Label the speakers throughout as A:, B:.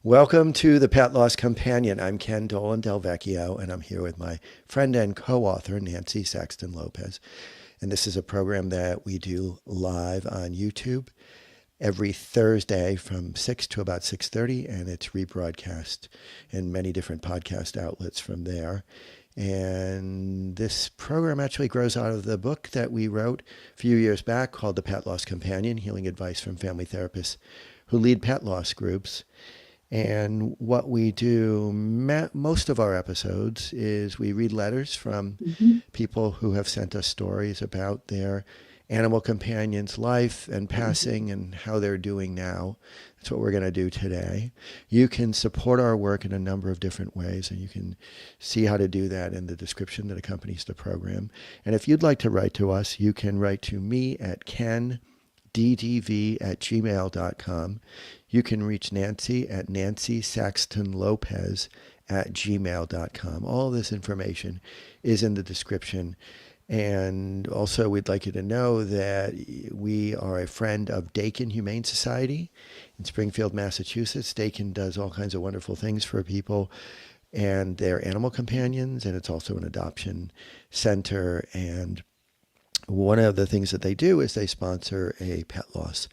A: Welcome to the Pet Loss Companion. I'm Ken Dolan-Del Vecchio, and I'm here with my friend and co-author, Nancy Saxton-Lopez. And this is a program that we do live on YouTube every Thursday from 6 to about 6:30, and it's rebroadcast in many different podcast outlets from there. And this program actually grows out of the book that we wrote a few years back called The Pet Loss Companion, Healing Advice from Family Therapists who Lead Pet Loss Groups. And what we do most of our episodes is we read letters from people who have sent us stories about their animal companion's life and passing and how they're doing now. That's what we're going to do today. You can support our work in a number of different ways, and you can see how to do that in the description that accompanies the program. And if you'd like to write to us, you can write to me at kenddv@gmail.com. You can reach Nancy at nancysaxtonlopez @gmail.com. All this information is in the description. And also, we'd like you to know that we are a friend of Dakin Humane Society in Springfield, Massachusetts. Dakin does all kinds of wonderful things for people and their animal companions, and it's also an adoption center. And one of the things that they do is they sponsor a pet loss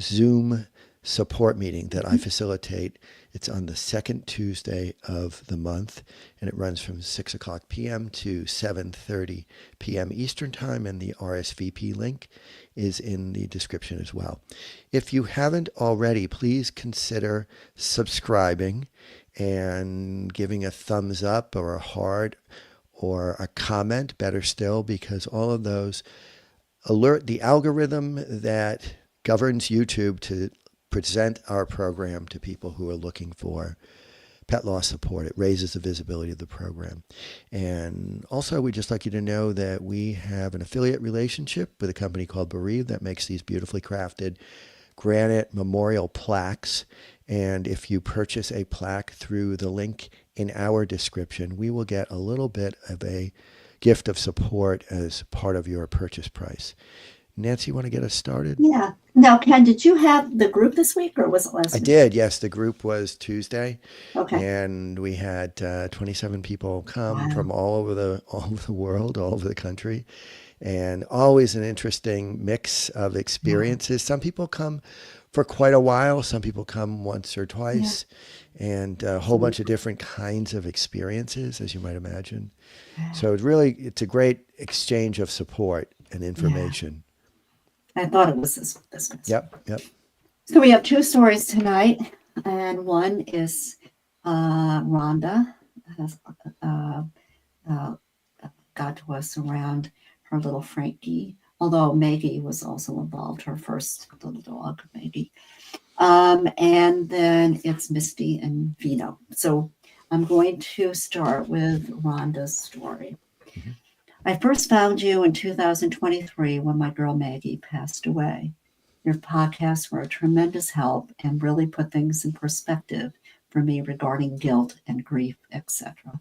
A: Zoom support meeting that I facilitate. It's on the second Tuesday of the month, and it runs from 6 o'clock p.m. to 7:30 p.m. Eastern Time, and the RSVP link is in the description as well. If you haven't already, please consider subscribing and giving a thumbs up or a heart or a comment, better still, because all of those alert the algorithm that governs YouTube to present our program to people who are looking for pet loss support. It raises the visibility of the program. And also, we'd just like you to know that we have an affiliate relationship with a company called Bereave that makes these beautifully crafted granite memorial plaques. And if you purchase a plaque through the link in our description, we will get a little bit of a gift of support as part of your purchase price. Nancy, you want to get us started?
B: Yeah. Now, Ken, did you have the group this week, or was it last week?
A: I did, yes. The group was Tuesday.
B: Okay.
A: And we had 27 people come
B: Wow.
A: from all over the world, all over the country. And always an interesting mix of experiences. Some people come for quite a while. Some people come once or twice. And a whole bunch of different kinds of experiences, as you might imagine. So it's a great exchange of support and information.
B: I thought it was this business.
A: Yep.
B: So we have two stories tonight, and one is Rhonda has got to us around her little Frankie, although Maggie was also involved, her first little dog, Maggie. And then it's Misty and Vino. So I'm going to start with Rhonda's story. I first found you in 2023 when my girl Maggie passed away. Your podcasts were a tremendous help and really put things in perspective for me regarding guilt and grief, etc.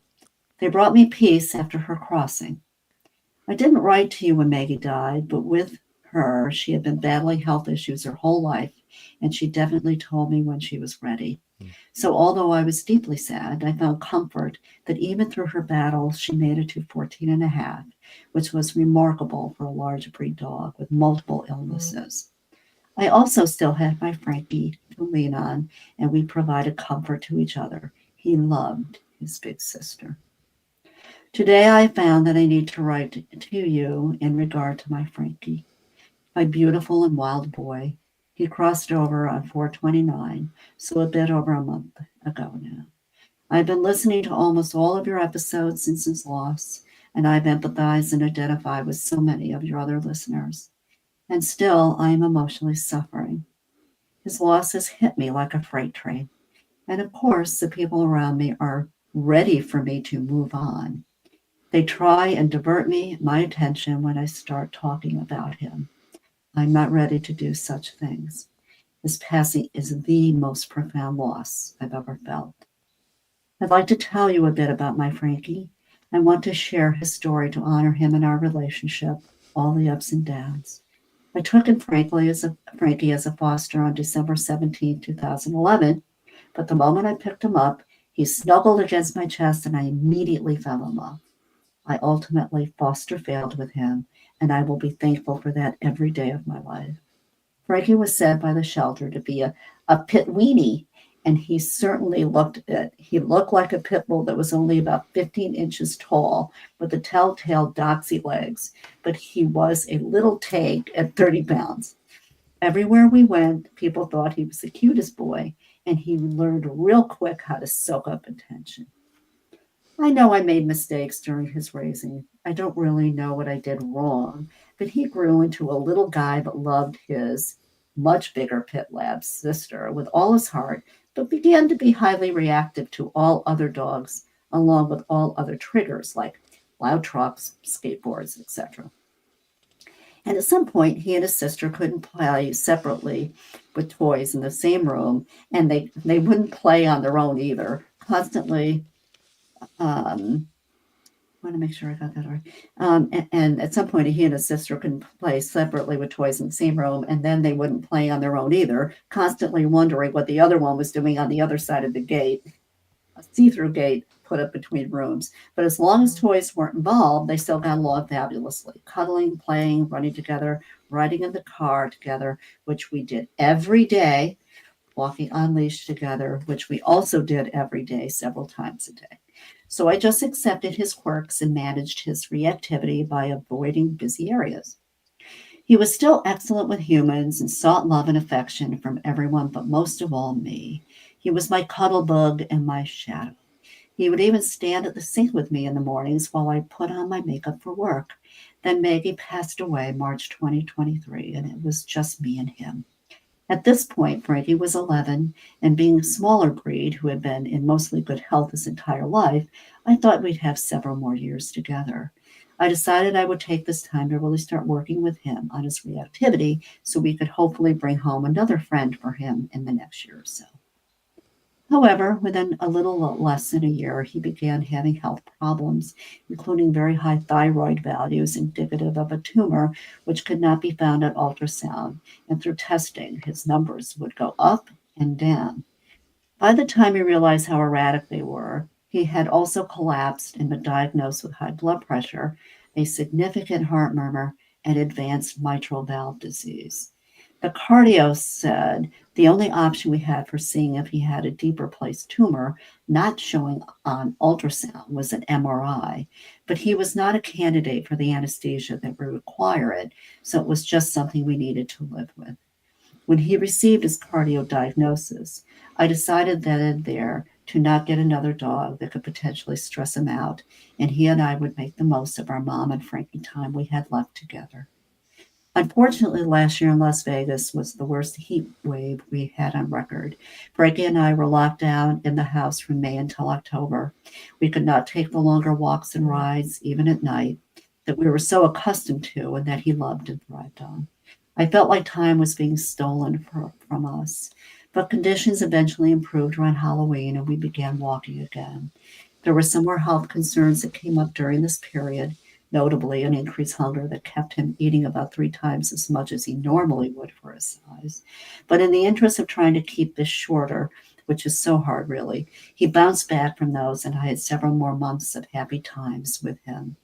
B: They brought me peace after her crossing. I didn't write to you when Maggie died, but with her, she had been battling health issues her whole life, and she definitely told me when she was ready. So although I was deeply sad, I found comfort that even through her battles, she made it to 14 and a half, which was remarkable for a large breed dog with multiple illnesses. I also still had my Frankie to lean on, and we provided comfort to each other. He loved his big sister. Today, I found that I need to write to you in regard to my Frankie, my beautiful and wild boy. He crossed over on 4/29, so a bit over a month ago now. I've been listening to almost all of your episodes since his loss, and I've empathized and identified with so many of your other listeners. And still, I am emotionally suffering. His loss has hit me like a freight train. And of course, the people around me are ready for me to move on. They try and divert my attention when I start talking about him. I'm not ready to do such things. His passing is the most profound loss I've ever felt. I'd like to tell you a bit about my Frankie. I want to share his story to honor him and our relationship, all the ups and downs. I took in Frankie as a foster on December 17, 2011, But the moment I picked him up, he snuggled against my chest and I immediately fell in love. I ultimately foster failed with him, and I will be thankful for that every day of my life. Frankie was said by the shelter to be a pit weenie, and he certainly looked it. He looked like a pit bull that was only about 15 inches tall with the telltale doxy legs, but he was a little tank at 30 pounds. Everywhere we went, people thought he was the cutest boy, and he learned real quick how to soak up attention. I know I made mistakes during his raising. I don't really know what I did wrong, but he grew into a little guy that loved his much bigger pit lab sister with all his heart, but began to be highly reactive to all other dogs, along with all other triggers like loud trucks, skateboards, etc. And at some point, he and his sister couldn't play separately with toys in the same room, and they wouldn't play on their own either. Constantly, I want to make sure I got that right. And at some point, he and his sister couldn't play separately with toys in the same room, and then they wouldn't play on their own either, constantly wondering what the other one was doing on the other side of the gate, a see-through gate put up between rooms. But as long as toys weren't involved, they still got along fabulously, cuddling, playing, running together, riding in the car together, which we did every day, walking on leash together, which we also did every day, several times a day. So I just accepted his quirks and managed his reactivity by avoiding busy areas. He was still excellent with humans and sought love and affection from everyone, but most of all me. He was my cuddle bug and my shadow. He would even stand at the sink with me in the mornings while I put on my makeup for work. Then Maggie passed away March 2023, and it was just me and him. At this point, Frankie was 11, and being a smaller breed who had been in mostly good health his entire life, I thought we'd have several more years together. I decided I would take this time to really start working with him on his reactivity so we could hopefully bring home another friend for him in the next year or so. However, within a little less than a year, he began having health problems, including very high thyroid values indicative of a tumor, which could not be found at ultrasound. And through testing, his numbers would go up and down. By the time he realized how erratic they were, he had also collapsed and been diagnosed with high blood pressure, a significant heart murmur, and advanced mitral valve disease. The cardio said the only option we had for seeing if he had a deeper placed tumor not showing on ultrasound was an MRI, but he was not a candidate for the anesthesia that would require it, so it was just something we needed to live with. When he received his cardio diagnosis, I decided then and there to not get another dog that could potentially stress him out, and he and I would make the most of our mom and Frankie time we had left together. Unfortunately, last year in Las Vegas was the worst heat wave we had on record. Frankie and I were locked down in the house from May until October. We could not take the longer walks and rides, even at night, that we were so accustomed to and that he loved and thrived on. I felt like time was being stolen from us. But conditions eventually improved around Halloween and we began walking again. There were some more health concerns that came up during this period, notably an increased hunger that kept him eating about 3 times as much as he normally would for his size. But in the interest of trying to keep this shorter, which is so hard really, he bounced back from those and I had several more months of happy times with him.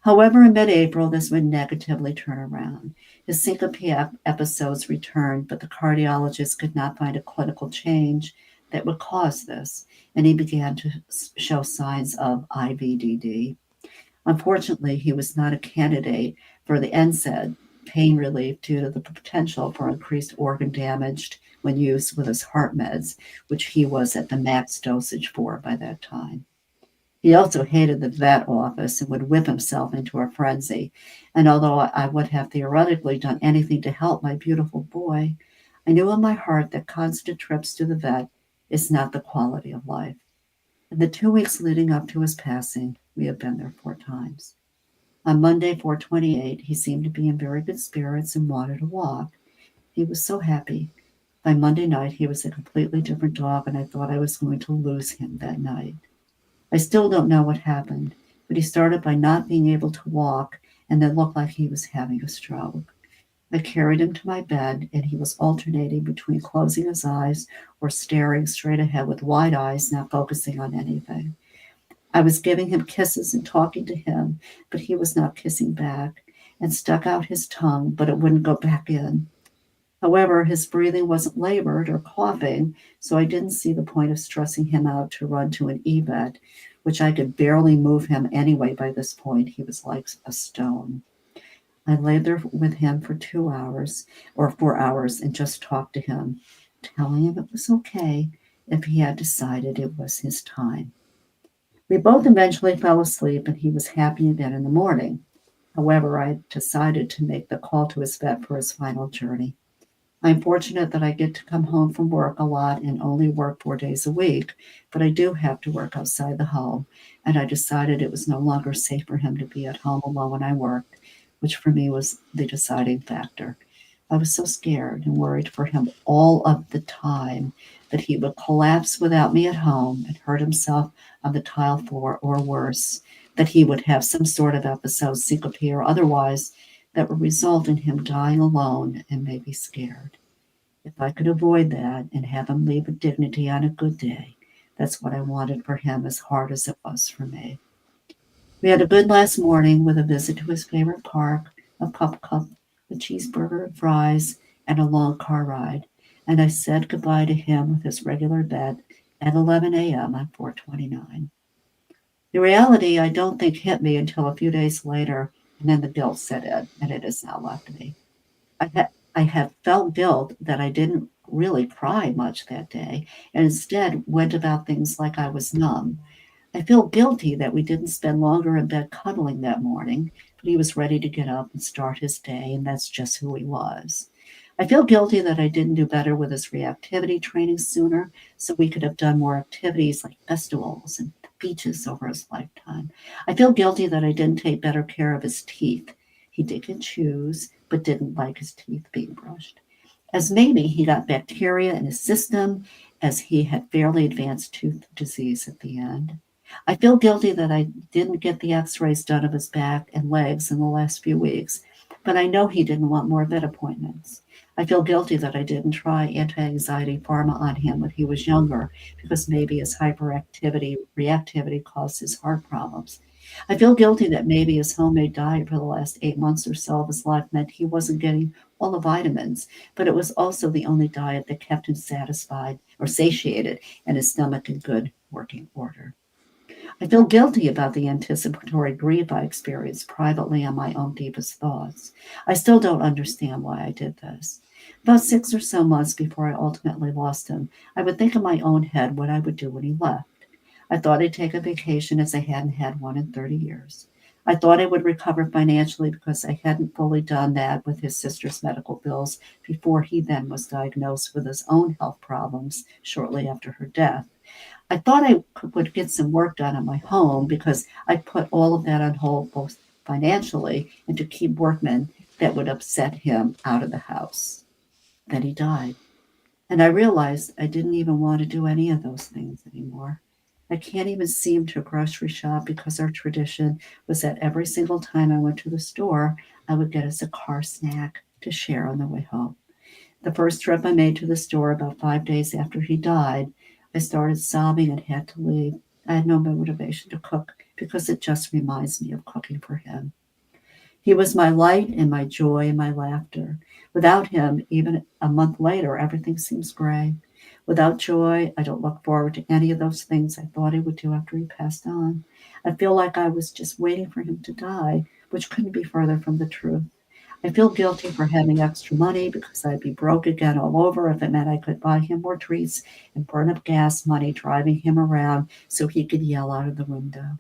B: However, in mid-April, this would negatively turn around. His syncope episodes returned, but the cardiologist could not find a clinical change that would cause this, and he began to show signs of IVDD. Unfortunately, he was not a candidate for the NSAID, pain relief, due to the potential for increased organ damage when used with his heart meds, which he was at the max dosage for by that time. He also hated the vet office and would whip himself into a frenzy. And although I would have theoretically done anything to help my beautiful boy, I knew in my heart that constant trips to the vet is not the quality of life. In the 2 weeks leading up to his passing, we had been there 4 times. On Monday, 4/28, he seemed to be in very good spirits and wanted to walk. He was so happy. By Monday night, he was a completely different dog, and I thought I was going to lose him that night. I still don't know what happened, but he started by not being able to walk and then looked like he was having a stroke. I carried him to my bed, and he was alternating between closing his eyes or staring straight ahead with wide eyes, not focusing on anything. I was giving him kisses and talking to him, but he was not kissing back and stuck out his tongue, but it wouldn't go back in. However, his breathing wasn't labored or coughing, so I didn't see the point of stressing him out to run to an e-bed, which I could barely move him anyway by this point. He was like a stone. I lay there with him for 2 hours or 4 hours and just talked to him, telling him it was okay if he had decided it was his time. We both eventually fell asleep and he was happy again in the morning. However, I decided to make the call to his vet for his final journey. I'm fortunate that I get to come home from work a lot and only work 4 days a week, but I do have to work outside the home, and I decided it was no longer safe for him to be at home alone when I worked, which for me was the deciding factor. I was so scared and worried for him all of the time that he would collapse without me at home and hurt himself on the tile floor, or worse, that he would have some sort of episode, syncope or otherwise, that would result in him dying alone and maybe scared. If I could avoid that and have him leave with dignity on a good day, that's what I wanted for him as hard as it was for me. We had a good last morning with a visit to his favorite park, a pup cup, a cheeseburger and fries, and a long car ride. And I said goodbye to him with his regular bed at 11 a.m. on 4/29. The reality I don't think hit me until a few days later, and then the guilt set in, and it has now left me. I have felt guilt that I didn't really cry much that day, and instead went about things like I was numb. I feel guilty that we didn't spend longer in bed cuddling that morning, but he was ready to get up and start his day, and that's just who he was. I feel guilty that I didn't do better with his reactivity training sooner, so we could have done more activities like festivals and beaches over his lifetime. I feel guilty that I didn't take better care of his teeth. He did chews, but didn't like his teeth being brushed, as maybe he got bacteria in his system, as he had fairly advanced tooth disease at the end. I feel guilty that I didn't get the x rays done of his back and legs in the last few weeks, but I know he didn't want more vet appointments. I feel guilty that I didn't try anti anxiety pharma on him when he was younger, because maybe his hyperactivity reactivity caused his heart problems. I feel guilty that maybe his homemade diet for the last 8 months or so of his life meant he wasn't getting all the vitamins, but it was also the only diet that kept him satisfied or satiated and his stomach in good working order. I feel guilty about the anticipatory grief I experienced privately on my own deepest thoughts. I still don't understand why I did this. About 6 or so months before I ultimately lost him, I would think in my own head what I would do when he left. I thought I'd take a vacation as I hadn't had one in 30 years. I thought I would recover financially because I hadn't fully done that with his sister's medical bills before he then was diagnosed with his own health problems shortly after her death. I thought would get some work done on my home because I'd put all of that on hold both financially and to keep workmen that would upset him out of the house. Then he died. And I realized I didn't even want to do any of those things anymore. I can't even seem to grocery shop because our tradition was that every single time I went to the store, I would get us a car snack to share on the way home. The first trip I made to the store about 5 days after he died, I started sobbing and had to leave. I had no motivation to cook because it just reminds me of cooking for him. He was my light and my joy and my laughter. Without him, even a month later, everything seems gray. Without joy, I don't look forward to any of those things I thought he would do after he passed on. I feel like I was just waiting for him to die, which couldn't be further from the truth. I feel guilty for having extra money because I'd be broke again all over if it meant I could buy him more treats and burn up gas money driving him around so he could yell out of the window.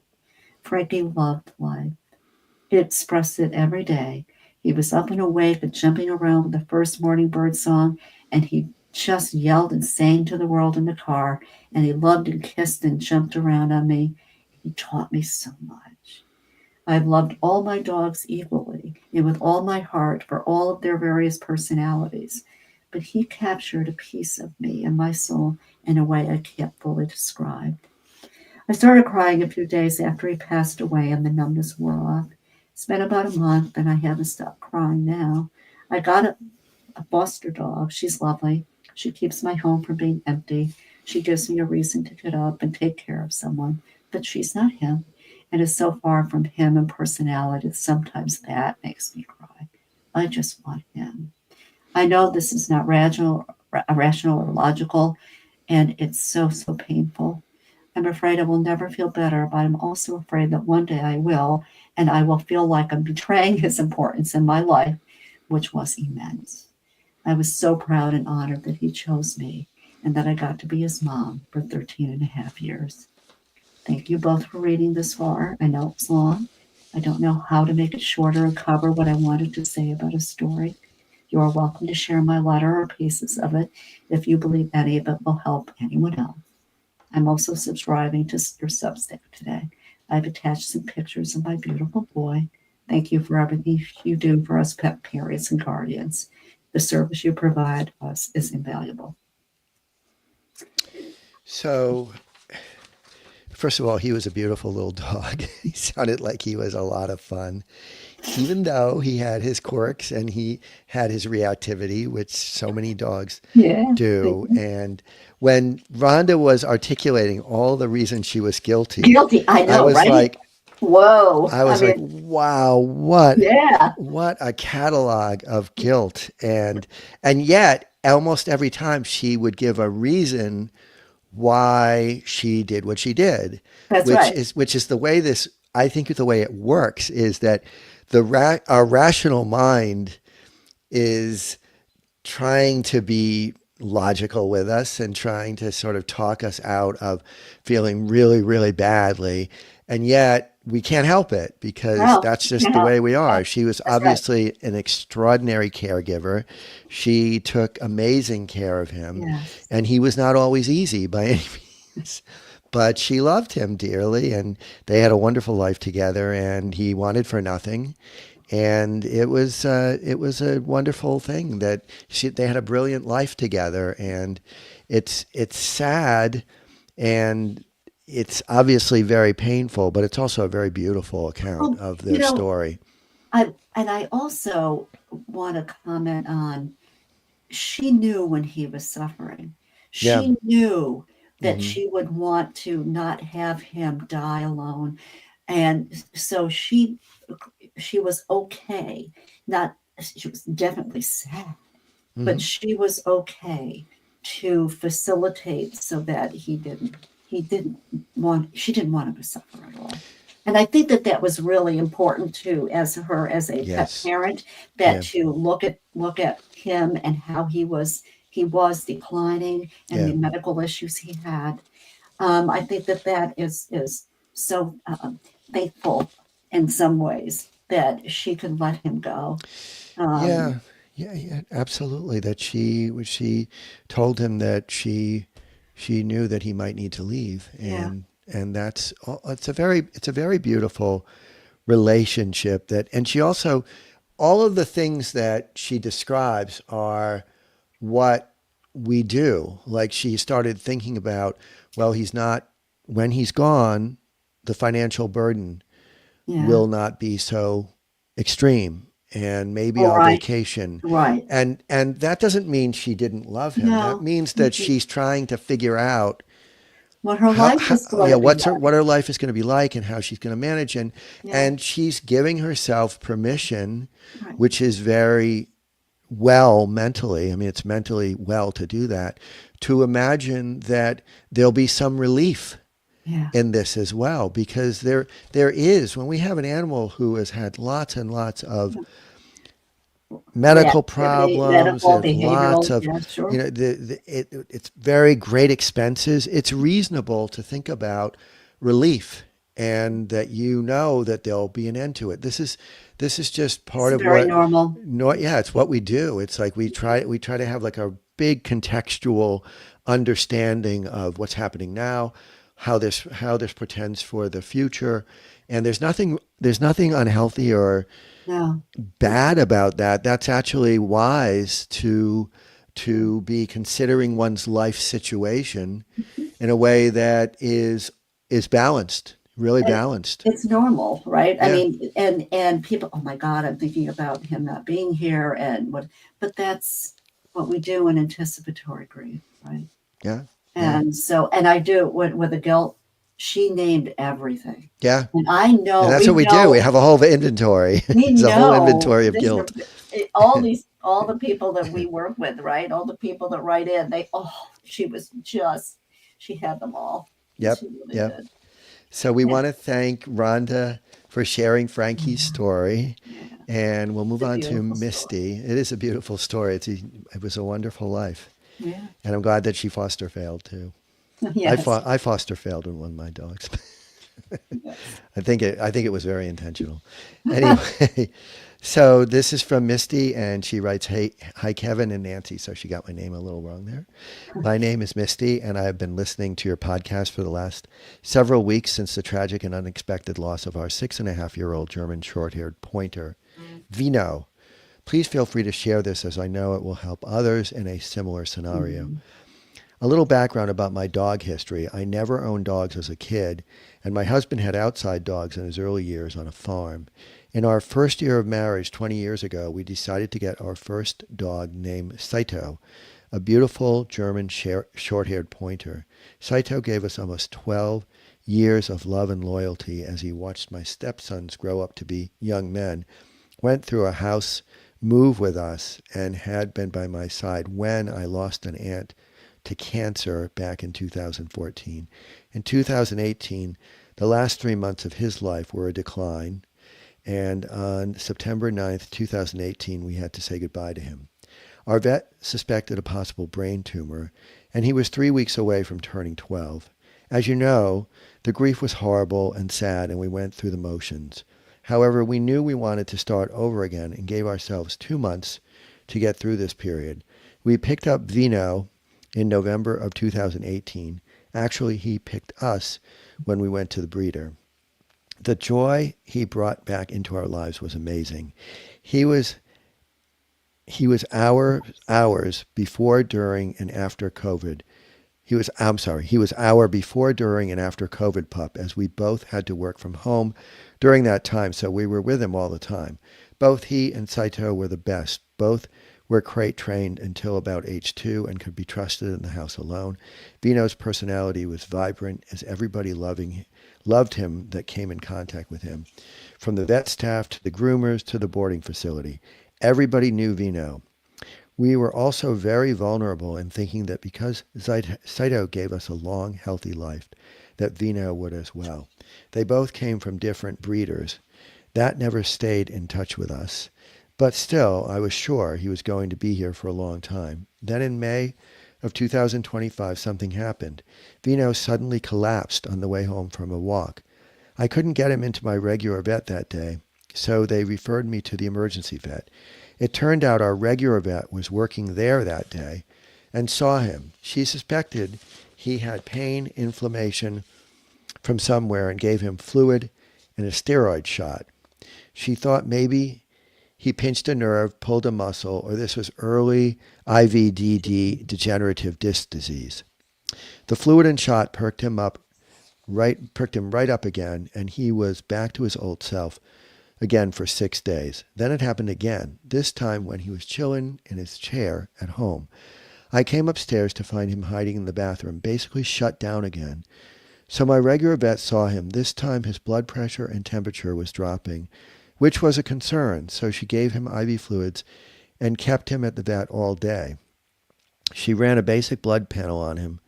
B: Frankie loved life. He expressed it every day. He was up and awake and jumping around with the first morning bird song, and he just yelled and sang to the world in the car, and he loved and kissed and jumped around on me. He taught me so much. I've loved all my dogs equally and with all my heart for all of their various personalities, but he captured a piece of me and my soul in a way I can't fully describe. I started crying a few days after he passed away and the numbness wore off. It's been about a month and I haven't stopped crying now. I got a foster dog. She's lovely. She keeps my home from being empty. She gives me a reason to get up and take care of someone, but she's not him and is so far from him in personality that sometimes that makes me cry. I just want him. I know this is not rational or logical, and it's so, so painful. I'm afraid I will never feel better, but I'm also afraid that one day I will, and I will feel like I'm betraying his importance in my life, which was immense. I was so proud and honored that he chose me and that I got to be his mom for 13 and a half years. Thank you both for reading this far. I know it's long. I don't know how to make it shorter and cover what I wanted to say about a story. You are welcome to share my letter or pieces of it if you believe any of it will help anyone else. I'm also subscribing to your Substack today. I've attached some pictures of my beautiful boy. Thank you for everything you do for us pet parents and guardians. The service you provide us is invaluable.
A: So, first of all, he was a beautiful little dog. He sounded like he was a lot of fun, even though he had his quirks and he had his reactivity, which so many dogs
B: Yeah.
A: do. And when Rhonda was articulating all the reasons she was guilty,
B: Guilty. I
A: I
B: know,
A: was
B: right?
A: like,
B: Whoa.
A: I
B: I
A: was like,
B: mean,
A: wow, what
B: yeah.
A: what a catalog of guilt. And yet almost every time she would give a reason why she did what she did,
B: That's right.
A: which is the way this, I think the way it works is that our rational mind is trying to be logical with us and trying to sort of talk us out of feeling really, really badly. And yet we can't help it because
B: No,
A: that's just
B: can't
A: the
B: help.
A: way we
B: Yeah,
A: are. She was
B: that's right.
A: obviously an extraordinary caregiver. She took amazing care of him,
B: Yes.
A: and he was not always easy by any means. But she loved him dearly, and they had a wonderful life together, and he wanted for nothing. And it was a wonderful thing that they had a brilliant life together. And it's sad, and it's obviously very painful, but it's also a very beautiful account
B: Well,
A: of
B: you
A: their
B: know,
A: story.
B: I also want to comment on she knew when he was suffering.
A: Yeah.
B: She knew that
A: Hmm.
B: she would want to not have him die alone. And so she was okay. Not she was definitely sad, but
A: Hmm.
B: she was okay to facilitate so that he didn't want she didn't want him to suffer at all. And I think that that was really important too, as her as a pet
A: Yes.
B: parent, that
A: Yeah.
B: to look at him and how he was declining and
A: Yeah.
B: the medical issues he had. I think that that is so faithful in some ways that she could let him go. Um,
A: Yeah. Yeah. Yeah. Absolutely. That she told him that she knew that he might need to leave,
B: yeah,
A: and it's a very beautiful relationship. That, and she also, all of the things that she describes are what we do. Like, she started thinking about, well, he's not, when he's gone, the financial burden
B: yeah.
A: will not be so extreme, and maybe
B: All
A: I'll
B: right,
A: vacation.
B: right.
A: And that doesn't mean she didn't love him. That
B: No,
A: means that
B: mhm.
A: she's trying to figure out
B: What her life
A: how
B: was going
A: yeah,
B: to be
A: what's
B: like.
A: what her life is going to be like and how she's going to manage.
B: Yeah,
A: And she's giving herself permission,
B: right.
A: which is very well mentally. I mean, it's mentally well to do that, to imagine that there'll be some relief
B: Yeah.
A: in this as well, because there is, when we have an animal who has had lots and lots of medical
B: Reactivity,
A: problems
B: medical,
A: and lots
B: behavioral.
A: of,
B: Yeah,
A: you
B: sure.
A: know, it's very great expenses. It's reasonable to think about relief, and that, you know, that there'll be an end to it. This is just
B: It's
A: part of
B: very
A: what,
B: normal.
A: no, yeah, it's what we do. It's like we try to have like a big contextual understanding of what's happening now, how this portends for the future. And there's nothing unhealthy or
B: No.
A: bad about that. That's actually wise to be considering one's life situation in a way that is balanced, really balanced.
B: It's normal, right? I
A: Yeah,
B: mean, and people, oh my God, I'm thinking about him not being here and what, but that's what we do in anticipatory grief, right?
A: yeah, yeah,
B: And so, and I do with the guilt, she named everything.
A: yeah.
B: And I know,
A: And that's what we do. We have a whole inventory.
B: we
A: It's a whole
B: know
A: inventory of
B: this,
A: guilt.
B: all the people that we work with, right? All the people that write in, she was just, she had them all.
A: Yep,
B: She really
A: yep.
B: did.
A: So we
B: Yeah.
A: want to thank Rhonda for sharing Frankie's story.
B: Yeah.
A: And we'll move
B: It's a
A: on to
B: beautiful story.
A: Misty. It is a beautiful story. It was a wonderful life.
B: Yeah.
A: And I'm glad that she foster failed too.
B: Yes.
A: I foster failed with one of my dogs.
B: Yes.
A: I think it was very intentional. Anyway, so this is from Misty, and she writes, "Hey, hi Kevin and Nancy." So she got my name a little wrong there. My name is Misty, and I have been listening to your podcast for the last several weeks since the tragic and unexpected loss of our 6.5-year-old German short-haired pointer, Vino. Please feel free to share this, as I know it will help others in a similar scenario.
B: Mhm.
A: A little background about my dog history. I never owned dogs as a kid, and my husband had outside dogs in his early years on a farm. In our first year of marriage 20 years ago, we decided to get our first dog named Saito, a beautiful German short-haired pointer. Saito gave us almost 12 years of love and loyalty as he watched my stepsons grow up to be young men, went through a house move with us, and had been by my side when I lost an aunt to cancer back in 2014. In 2018, the last 3 months of his life were a decline, and on September 9th, 2018, we had to say goodbye to him. Our vet suspected a possible brain tumor, and he was 3 weeks away from turning 12. As you know, the grief was horrible and sad, and we went through the motions. However, we knew we wanted to start over again and gave ourselves 2 months to get through this period. We picked up Vino in November of 2018. Actually, he picked us when we went to the breeder. The joy he brought back into our lives was amazing. He was hours before, during, and after COVID. He was our before, during, and after COVID pup, as we both had to work from home during that time, so we were with him all the time. Both he and Saito were the best. Both were crate trained until about age 2 and could be trusted in the house alone. Vino's personality was vibrant, as everybody loved him that came in contact with him, from the vet staff to the groomers to the boarding facility. Everybody knew Vino. We were also very vulnerable in thinking that because Saito gave us a long, healthy life, that Vino would as well. They both came from different breeders. That never stayed in touch with us. But still, I was sure he was going to be here for a long time. Then in May of 2025, something happened. Vino suddenly collapsed on the way home from a walk. I couldn't get him into my regular vet that day, so they referred me to the emergency vet. It turned out our regular vet was working there that day and saw him. She suspected he had pain, inflammation from somewhere, and gave him fluid and a steroid shot. She thought maybe he pinched a nerve, pulled a muscle, or this was early IVDD, degenerative disc disease. The fluid and shot perked him right up again, and he was back to his old self again for 6 days. Then it happened again, this time when he was chilling in his chair at home. I came upstairs to find him hiding in the bathroom, basically shut down again. So my regular vet saw him. This time his blood pressure and temperature was dropping, which was a concern, so she gave him IV fluids and kept him at the vet all day. She ran a basic blood panel on him,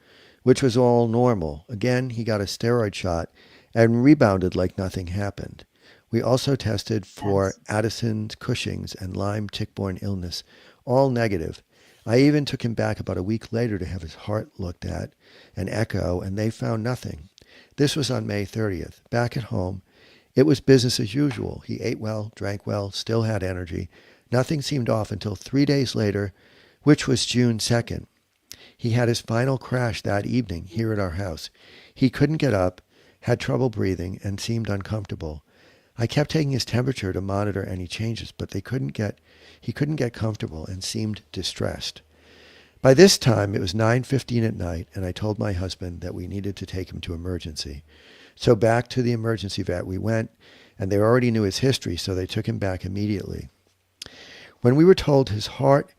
A: which was all normal. Again, he got a steroid shot and rebounded like nothing happened. We also tested for
B: Yes.
A: Addison's, Cushing's, and Lyme tick-borne illness, all negative. I even took him back about a week later to have his heart looked at, an echo, and they found nothing. This was on May 30th. Back at home, it was business as usual. He ate well, drank well, still had energy. Nothing seemed off until 3 days later, which was June 2nd. He had his final crash that evening here at our house. He couldn't get up, had trouble breathing, and seemed uncomfortable. I kept taking his temperature to monitor any changes, but he couldn't get comfortable and seemed distressed. By this time, it was 9:15 at night, and I told my husband that we needed to take him to emergency. So back to the emergency vet we went, and they already knew his history, so they took him back immediately. When we were told his heart,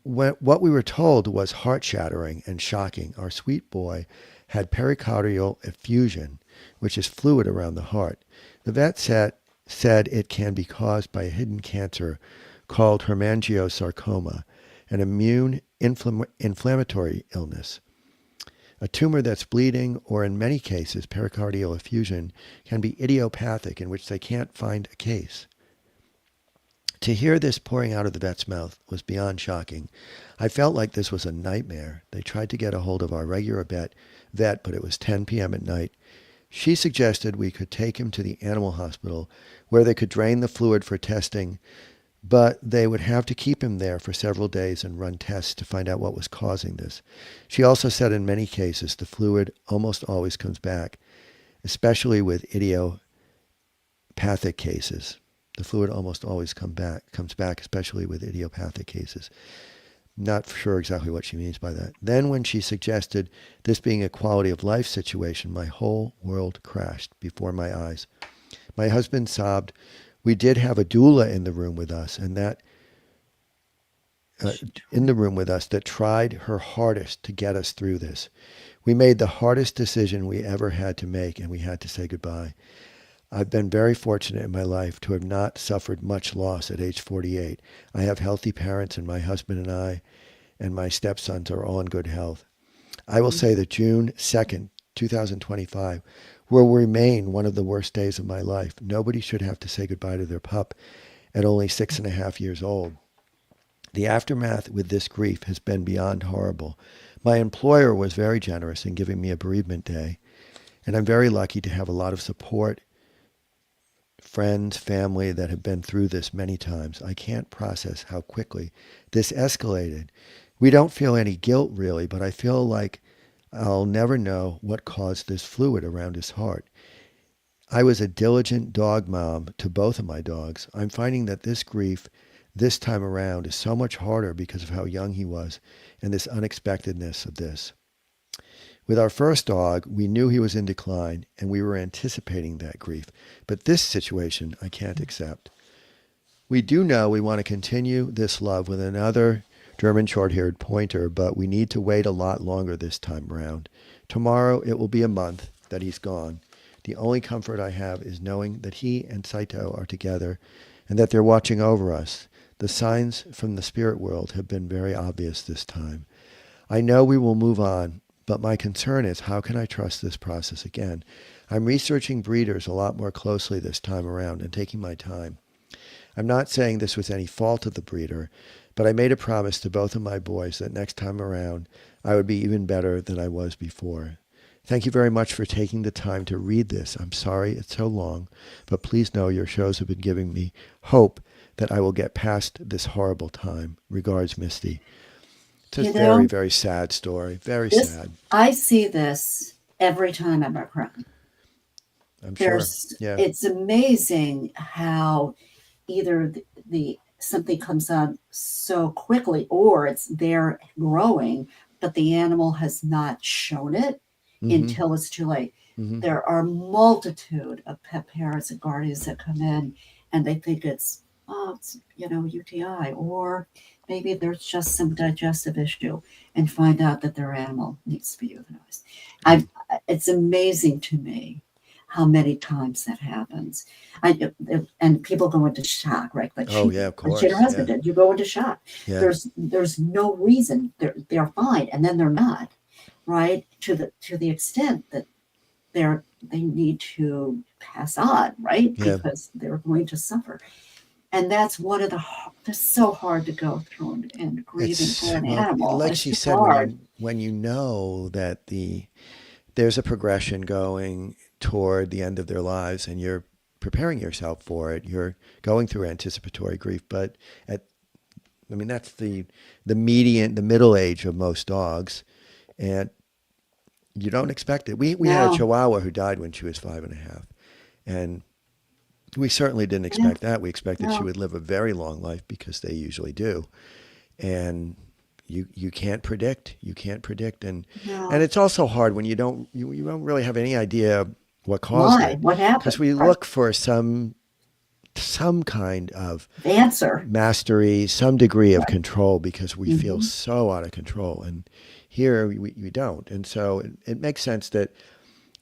A: what we were told was heart-shattering and shocking. Our sweet boy had pericardial effusion, which is fluid around the heart. The vet said it can be caused by a hidden cancer called hemangiosarcoma, an immune inflammatory illness. A tumor that's bleeding, or in many cases, pericardial effusion, can be idiopathic, in which they can't find a case. To hear this pouring out of the vet's mouth was beyond shocking. I felt like this was a nightmare. They tried to get a hold of our regular vet, but it was 10 p.m. at night. She suggested we could take him to the animal hospital where they could drain the fluid for testing, but they would have to keep him there for several days and run tests to find out what was causing this. She also said in many cases the fluid almost always comes back, especially with idiopathic cases. The fluid almost always comes back, especially with idiopathic cases. Not sure exactly what she means by that. Then when she suggested this being a quality of life situation, my whole world crashed before my eyes. My husband sobbed. We did have a doula in the room with us, and that that tried her hardest to get us through this. We made the hardest decision we ever had to make, and we had to say goodbye. I've been very fortunate in my life to have not suffered much loss at age 48. I have healthy parents, and my husband and I and my stepsons are all in good health. I will say that June 2nd, 2025 will remain one of the worst days of my life. Nobody should have to say goodbye to their pup at only 6.5 years old. The aftermath with this grief has been beyond horrible. My employer was very generous in giving me a bereavement day, and I'm very lucky to have a lot of support, friends, family that have been through this many times. I can't process how quickly this escalated. We don't feel any guilt really, but I feel like I'll never know what caused this fluid around his heart. I was a diligent dog mom to both of my dogs. I'm finding that this grief this time around is so much harder because of how young he was and this unexpectedness of this. With our first dog, we knew he was in decline, and we were anticipating that grief. But this situation, I can't accept. We do know we want to continue this love with another German short-haired pointer, but we need to wait a lot longer this time around. Tomorrow, it will be a month that he's gone. The only comfort I have is knowing that he and Saito are together and that they're watching over us. The signs from the spirit world have been very obvious this time. I know we will move on, but my concern is, how can I trust this process again? I'm researching breeders a lot more closely this time around and taking my time. I'm not saying this was any fault of the breeder, but I made a promise to both of my boys that next time around I would be even better than I was before. Thank you very much for taking the time to read this. I'm sorry it's so long, but please know your shows have been giving me hope that I will get past this horrible time. Regards, Misty. It's a very, very sad story. Very sad.
B: I see this every time I'm around.
A: I'm sure. Yeah.
B: It's amazing how either the something comes on so quickly, or it's there growing, but the animal has not shown it until it's too late. There are a multitude of pet parents and guardians that come in and they think it's UTI, or maybe there's just some digestive issue, and find out that their animal needs to be euthanized. It's amazing to me how many times that happens. And people go into shock, right? Like
A: of course.
B: Like your husband did. You go into shock.
A: Yeah.
B: There's no reason. They're fine, and then they're not, right? To the extent that they need to pass on, right?
A: Yeah.
B: Because they're going to suffer. And that's one of that's so hard to go through and grieving for an animal.
A: Like
B: it's
A: she said, when you know that there's a progression going toward the end of their lives and you're preparing yourself for it, you're going through anticipatory grief. But that's the middle age of most dogs, and you don't expect it. We had a Chihuahua who died when she was 5.5, and we certainly didn't expect that. We expected she would live a very long life, because they usually do. And you can't predict. You can't predict, and
B: No.
A: it's also hard when you don't really have any idea what caused
B: Why?
A: it,
B: What
A: because
B: happened?
A: we
B: Right.
A: look for some kind of
B: The answer.
A: mastery, some degree of
B: Right.
A: control, because we feel
B: Hmm.
A: so out of control, and here we don't, and so it makes sense that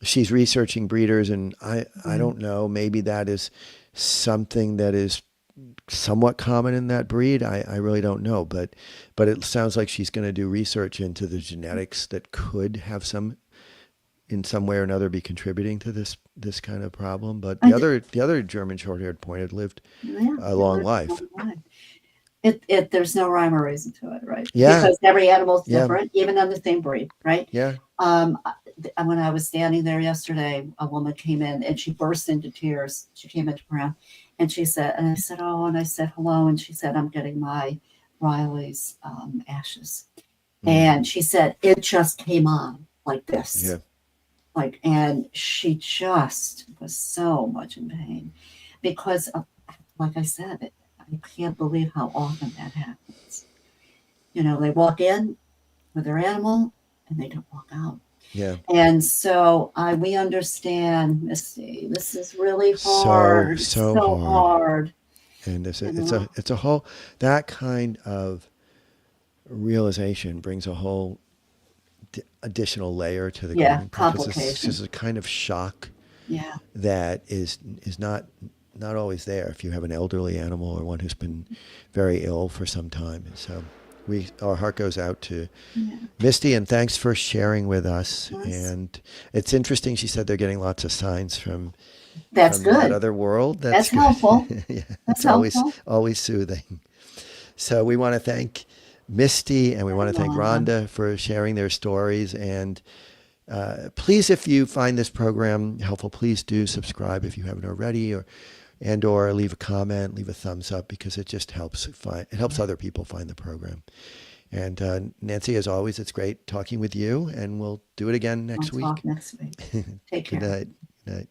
A: she's researching breeders, and I
B: Right.
A: don't know, maybe that is something that is somewhat common in that breed. I really don't know, but it sounds like she's going to do research into the genetics that could have some in some way or another be contributing to this kind of problem. But
B: I,
A: the other German short-haired pointed lived
B: yeah,
A: a
B: it
A: long
B: lives a
A: life.
B: long life. It there's no rhyme or reason to it, right?
A: Yeah,
B: Because every animal's
A: yeah,
B: different, even on the same breed, right?
A: yeah.
B: Um, when I was standing there yesterday, a woman came in and she burst into tears. She came into Brown and she said, and I said, oh, and I said hello, and she said, I'm getting my Riley's ashes,
A: Mm,
B: and she said it just came on like this,
A: yeah,
B: like, and she just was so much in pain because like I said, I can't believe how often that happens. They walk in with their animal and they don't walk out.
A: yeah.
B: And so we understand, Misty. This is really
A: So
B: hard.
A: so
B: So
A: hard,
B: hard.
A: and
B: You know?
A: it's a whole that kind of realization brings a whole additional layer to the
B: Yeah,
A: grieving process. It's
B: complication.
A: just a kind of shock
B: Yeah.
A: that is not always there if you have an elderly animal or one who's been very ill for some time. So our heart goes out to
B: Yeah.
A: Misty, and thanks for sharing with us.
B: That's,
A: And it's interesting. She said they're getting lots of signs
B: that's
A: from that
B: good.
A: other world.
B: That's
A: That's good.
B: helpful.
A: Yeah,
B: That's
A: it's always
B: helpful.
A: always soothing. So we want to thank Misty, and we want
B: And
A: to thank
B: Rhonda.
A: Rhonda for sharing their stories. And please, if you find this program helpful, please do subscribe if you haven't already, or leave a comment, leave a thumbs up, because it just helps
B: Yeah.
A: other people find the program. And Nancy, as always, it's great talking with you, and we'll do it again
B: I'll
A: next
B: talk
A: week.
B: next week. Take
A: Good
B: care.
A: night. Good night.